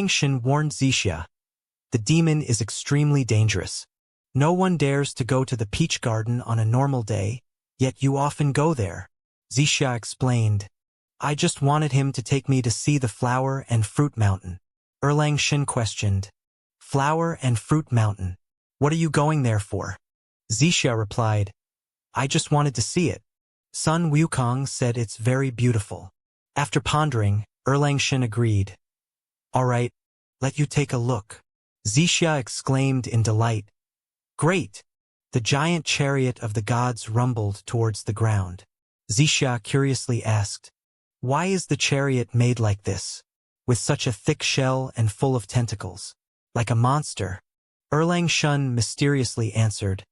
Shen warned Zixia. The demon is extremely dangerous. No one dares to go to the peach garden on a normal day, yet you often go there. Zixia explained. I just wanted him to take me to see the flower and fruit mountain. Shen questioned. Flower and fruit mountain. What are you going there for? Zixia replied. I just wanted to see it. Sun Wukong said it's very beautiful. After pondering, Shen agreed. All right, let you take a look. Zixia exclaimed in delight. Great! The giant chariot of the gods rumbled towards the ground. Zixia curiously asked, why is the chariot made like this, with such a thick shell and full of tentacles? Like a monster. Shen mysteriously answered,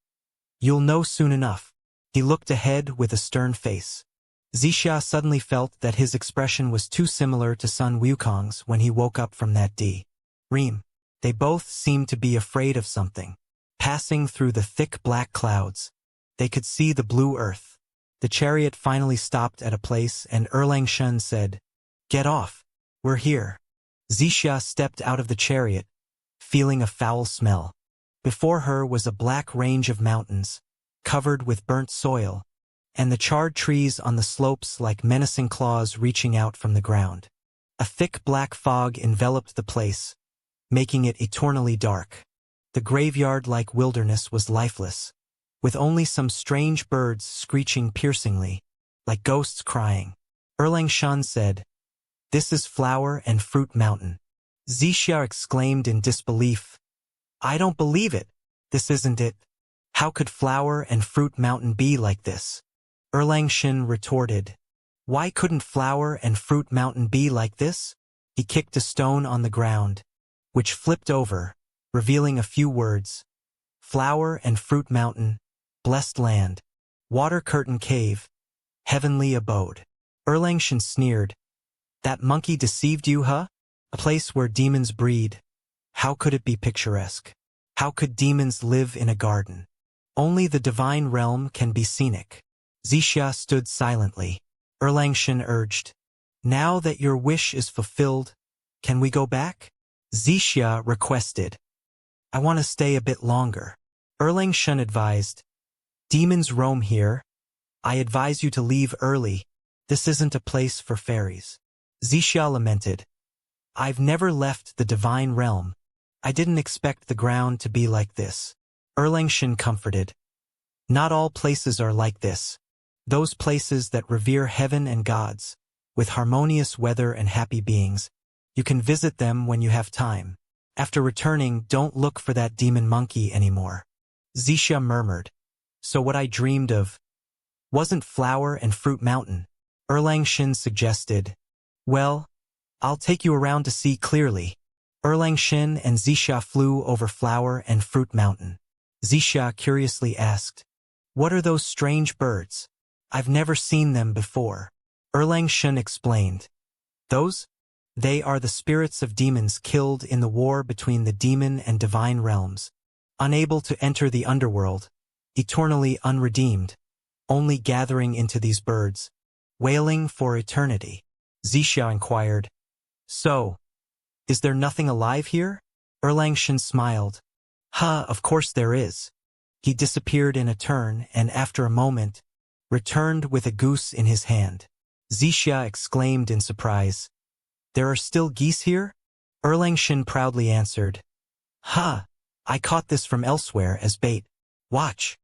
you'll know soon enough. He looked ahead with a stern face. Zixia suddenly felt that his expression was too similar to Sun Wukong's when he woke up from that dream. They both seemed to be afraid of something. Passing through the thick black clouds, they could see the blue earth. The chariot finally stopped at a place and Shen said, get off, we're here. Zixia stepped out of the chariot, feeling a foul smell. Before her was a black range of mountains, covered with burnt soil, and the charred trees on the slopes like menacing claws reaching out from the ground. A thick black fog enveloped the place, making it eternally dark. The graveyard-like wilderness was lifeless, with only some strange birds screeching piercingly, like ghosts crying. Shen said, this is Flower and Fruit Mountain. Zixia exclaimed in disbelief. I don't believe it. This isn't it. How could Flower and Fruit Mountain be like this? Shen retorted. Why couldn't Flower and Fruit Mountain be like this? He kicked a stone on the ground, which flipped over, revealing a few words. Flower and Fruit Mountain, blessed land, water curtain cave, heavenly abode. Shen sneered. That monkey deceived you, huh? A place where demons breed. How could it be picturesque? How could demons live in a garden? Only the divine realm can be scenic. Zixia stood silently. Shen urged. Now that your wish is fulfilled, can we go back? Zixia requested. I want to stay a bit longer. Shen advised. Demons roam here. I advise you to leave early. This isn't a place for fairies. Zixia lamented. I've never left the divine realm. I didn't expect the ground to be like this. Shen comforted. Not all places are like this. Those places that revere heaven and gods, with harmonious weather and happy beings, you can visit them when you have time. After returning, don't look for that demon monkey anymore. Zixia murmured. So what I dreamed of wasn't Flower and Fruit Mountain. Shen suggested. Well, I'll take you around to see clearly. Shen and Zixia flew over Flower and Fruit Mountain. Zixia curiously asked, what are those strange birds? I've never seen them before. Shen explained. Those? They are the spirits of demons killed in the war between the demon and divine realms, unable to enter the underworld, eternally unredeemed, only gathering into these birds, wailing for eternity. Zixia inquired. So, is there nothing alive here? Shen smiled. Of course there is. He disappeared in a turn and after a moment, returned with a goose in his hand. Zixia exclaimed in surprise. There are still geese here? Shen proudly answered. I caught this from elsewhere as bait. Watch.